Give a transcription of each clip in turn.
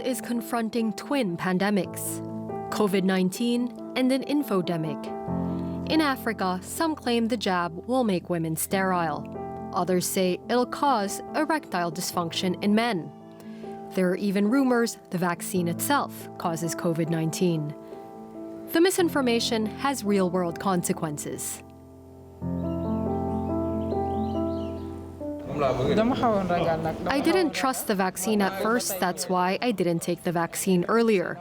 is confronting twin pandemics, COVID-19 and an infodemic. In Africa, some claim the jab will make women sterile. Others say it'll cause erectile dysfunction in men. There are even rumors the vaccine itself causes COVID-19. The misinformation has real-world consequences. I didn't trust the vaccine at first, that's why I didn't take the vaccine earlier.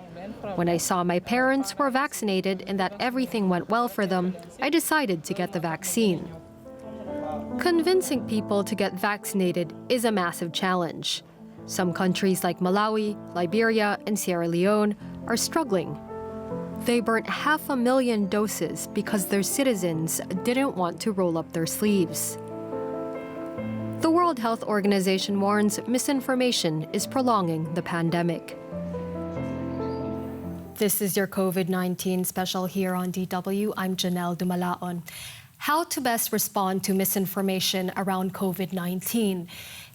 When I saw my parents were vaccinated and that everything went well for them, I decided to get the vaccine. Convincing people to get vaccinated is a massive challenge. Some countries like Malawi, Liberia, and Sierra Leone are struggling. They burnt 500,000 doses because their citizens didn't want to roll up their sleeves. The World Health Organization warns misinformation is prolonging the pandemic. This is your COVID-19 special here on DW. I'm Janelle Dumalaon. How to best respond to misinformation around COVID-19.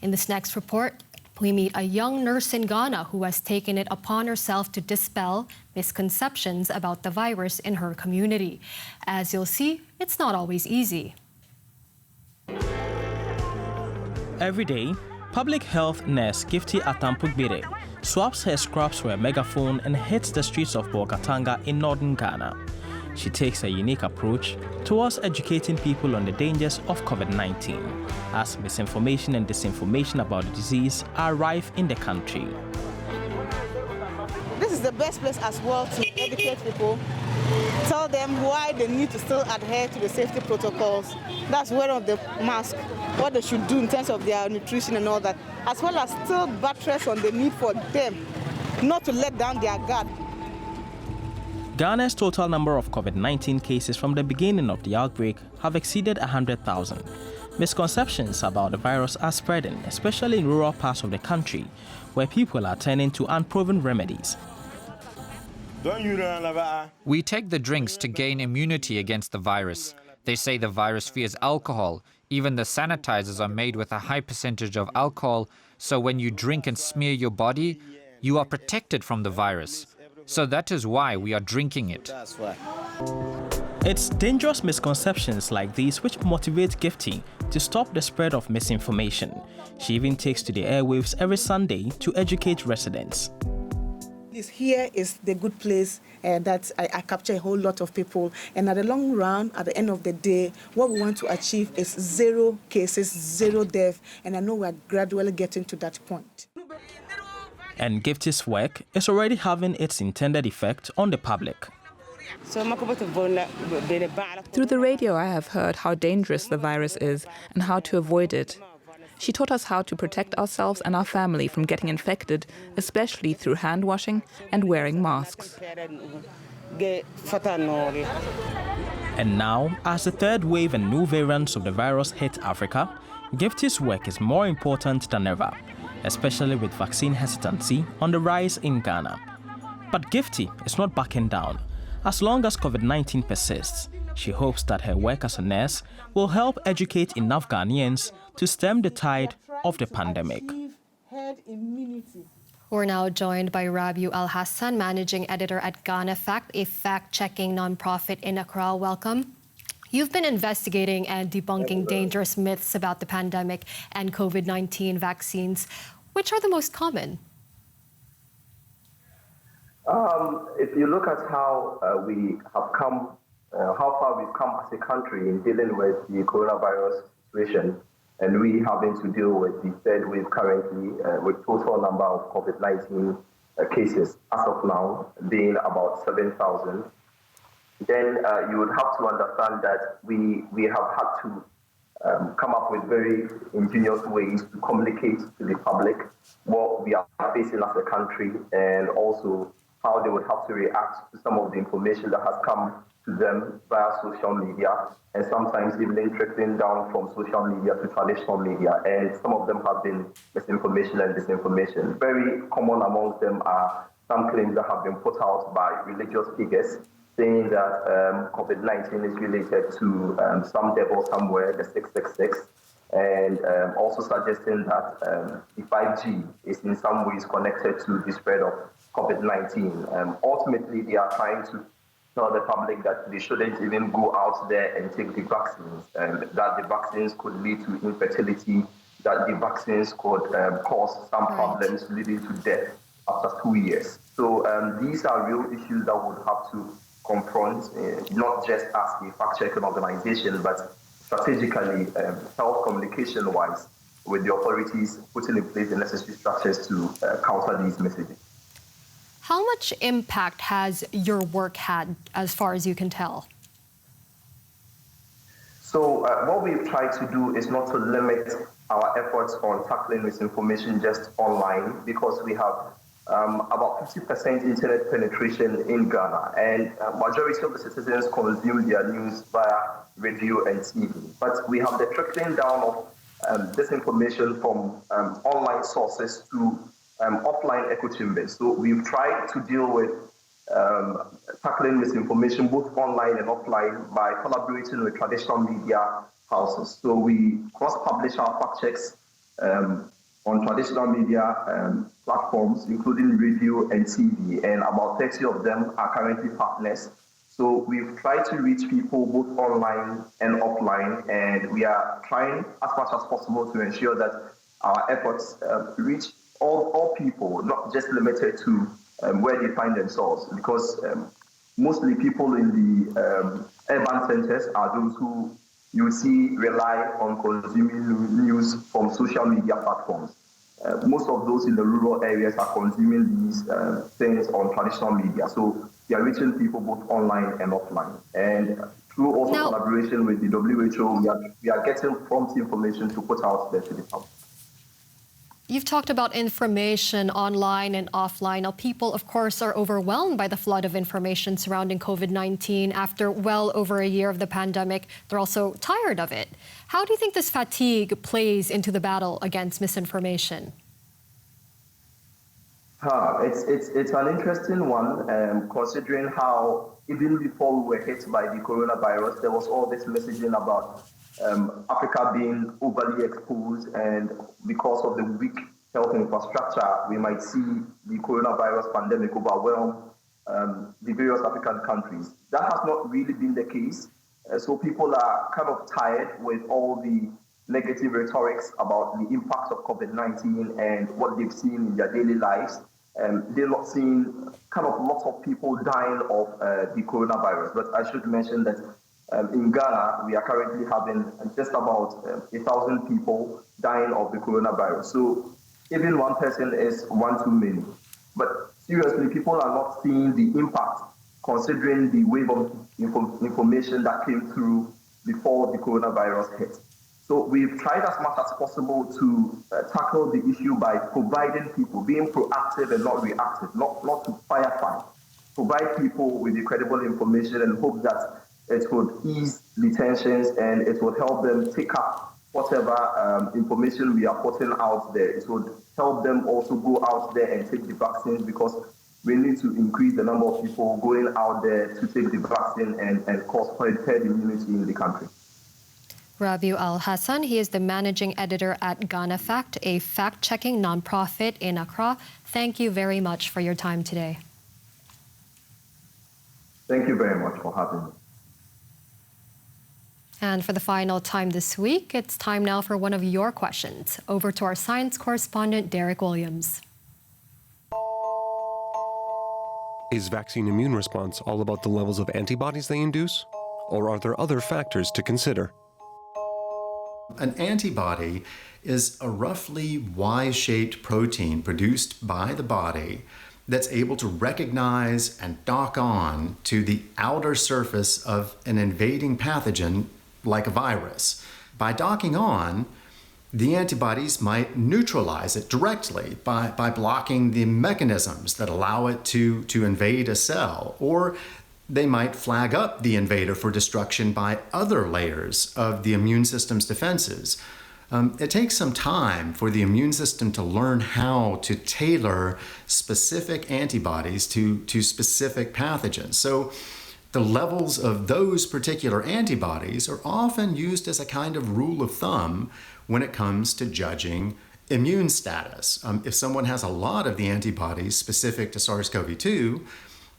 In this next report, we meet a young nurse in Ghana who has taken it upon herself to dispel misconceptions about the virus in her community. As you'll see, it's not always easy. Every day, public health nurse Gifty Atampugbire swaps her scraps with a megaphone and hits the streets of Bolgatanga in northern Ghana. She takes a unique approach towards educating people on the dangers of COVID-19, as misinformation and disinformation about the disease are rife in the country. This is the best place as well to educate people, tell them why they need to still adhere to the safety protocols. That's wearing of the mask, what they should do in terms of their nutrition and all that, as well as still buttress on the need for them not to let down their guard. Ghana's total number of COVID-19 cases from the beginning of the outbreak have exceeded 100,000. Misconceptions about the virus are spreading, especially in rural parts of the country, where people are turning to unproven remedies. We take the drinks to gain immunity against the virus. They say the virus fears alcohol. Even the sanitizers are made with a high percentage of alcohol, so when you drink and smear your body, you are protected from the virus. So that is why we are drinking it. It's dangerous misconceptions like these which motivate Gifty to stop the spread of misinformation. She even takes to the airwaves every Sunday to educate residents. Here is the good place that I capture a whole lot of people. And at the long run, at the end of the day, what we want to achieve is 0 cases, 0 deaths. And I know we're gradually getting to that point. And Gifty's work is already having its intended effect on the public. Through the radio, I have heard how dangerous the virus is and how to avoid it. She taught us how to protect ourselves and our family from getting infected, especially through hand washing and wearing masks. And now, as the third wave and new variants of the virus hit Africa, Gifty's work is more important than ever, especially with vaccine hesitancy on the rise in Ghana. But Gifty is not backing down. As long as COVID-19 persists, she hopes that her work as a nurse will help educate enough Ghanaians to stem the tide of the pandemic. We're now joined by Rabiu Al-Hassan, Managing Editor at Ghana Fact, a fact-checking nonprofit in Accra. Welcome. You've been investigating and debunking dangerous myths about the pandemic and COVID-19 vaccines. Which are the most common? If you look at how we have come, how far we've come as a country in dealing with the coronavirus situation, and we having to deal with the third wave currently, with total number of COVID-19 cases as of now being about 7,000, then you would have to understand that we have had to come up with very ingenious ways to communicate to the public what we are facing as a country, and also how they would have to react to some of the information that has come to them via social media, and sometimes even trickling down from social media to traditional media. And some of them have been misinformation and disinformation. Very common amongst them are some claims that have been put out by religious figures, saying that COVID-19 is related to some devil somewhere, the 666, and also suggesting that the 5G is in some ways connected to the spread of COVID-19. Ultimately, they are trying to tell the public that they shouldn't even go out there and take the vaccines, that the vaccines could lead to infertility, that the vaccines could cause some problems leading to death after 2 years. So these are real issues that we would have to confront, not just as a fact-checking organization, but strategically, health communication-wise, with the authorities putting in place the necessary structures to counter these messages. How much impact has your work had, as far as you can tell? So what we've tried to do is not to limit our efforts on tackling misinformation just online, because we have about 50% internet penetration in Ghana, and majority of the citizens consume their news via radio and TV. But we have the trickling down of this information from online sources to offline echo chambers. So we've tried to deal with tackling misinformation both online and offline by collaborating with traditional media houses. So we cross-publish our fact checks on traditional media platforms, including radio and TV, and about 30 of them are currently partners. So we've tried to reach people both online and offline, and we are trying as much as possible to ensure that our efforts reach all people, not just limited to where they find themselves, because mostly people in the urban centers are those who you see rely on consuming news from social media platforms. Most of those in the rural areas are consuming these things on traditional media. So they are reaching people both online and offline. And through also collaboration with the WHO, we are getting prompt information to put out there to the public. You've talked about information online and offline. Now, people, of course, are overwhelmed by the flood of information surrounding COVID-19 after well over a year of the pandemic. They're also tired of it. How do you think this fatigue plays into the battle against misinformation? It's an interesting one, considering how even before we were hit by the coronavirus, there was all this messaging about Africa being overly exposed, and because of the weak health infrastructure, we might see the coronavirus pandemic overwhelm the various African countries. That has not really been the case. So people are kind of tired with all the negative rhetorics about the impact of COVID-19 and what they've seen in their daily lives. They're not seeing kind of lots of people dying of the coronavirus. But I should mention that in Ghana, we are currently having just about 1,000 people dying of the coronavirus. So even one person is one too many. But seriously, people are not seeing the impact, considering the wave of information that came through before the coronavirus hit. So we've tried as much as possible to tackle the issue by providing people, being proactive and not reactive, not to firefight. Provide people with the credible information and hope that it would ease the tensions and it would help them take up whatever information we are putting out there. It would help them also go out there and take the vaccines, because we need to increase the number of people going out there to take the vaccine and cause herd immunity in the country. Rabiu Al-Hassan, he is the managing editor at Ghana Fact, a fact-checking nonprofit in Accra. Thank you very much for your time today. Thank you very much for having me. And for the final time this week, it's time now for one of your questions. Over to our science correspondent, Derek Williams. Is vaccine immune response all about the levels of antibodies they induce? Or are there other factors to consider? An antibody is a roughly Y-shaped protein produced by the body that's able to recognize and dock on to the outer surface of an invading pathogen like a virus. By docking on, the antibodies might neutralize it directly by blocking the mechanisms that allow it to invade a cell, or they might flag up the invader for destruction by other layers of the immune system's defenses. It takes some time for the immune system to learn how to tailor specific antibodies to specific pathogens. So the levels of those particular antibodies are often used as a kind of rule of thumb when it comes to judging immune status. If someone has a lot of the antibodies specific to SARS-CoV-2,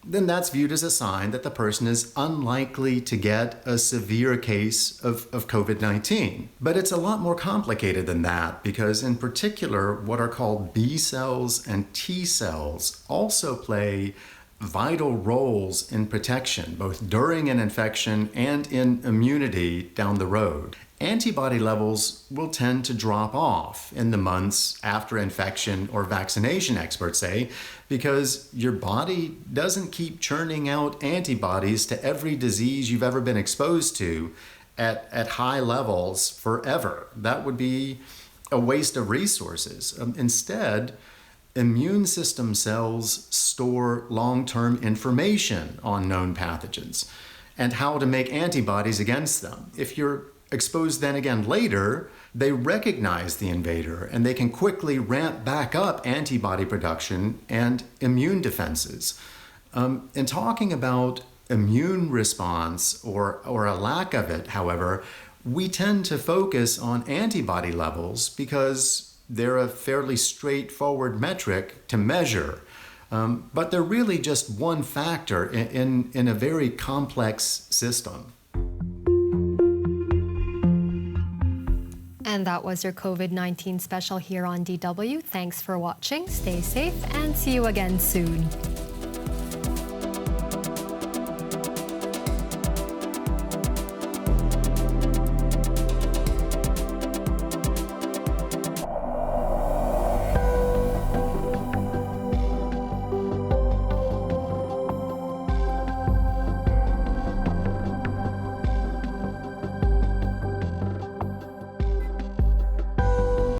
then that's viewed as a sign that the person is unlikely to get a severe case of COVID-19. But it's a lot more complicated than that, because in particular, what are called B cells and T cells also play vital roles in protection, both during an infection and in immunity down the road. Antibody levels will tend to drop off in the months after infection or vaccination, experts say, because your body doesn't keep churning out antibodies to every disease you've ever been exposed to at high levels forever. That would be a waste of resources. Instead, immune system cells store long-term information on known pathogens and how to make antibodies against them. If you're exposed then again later, they recognize the invader and they can quickly ramp back up antibody production and immune defenses. In talking about immune response or a lack of it, however, we tend to focus on antibody levels because they're a fairly straightforward metric to measure. But they're really just one factor in a very complex system. And that was your COVID-19 special here on DW. Thanks for watching. Stay safe and see you again soon.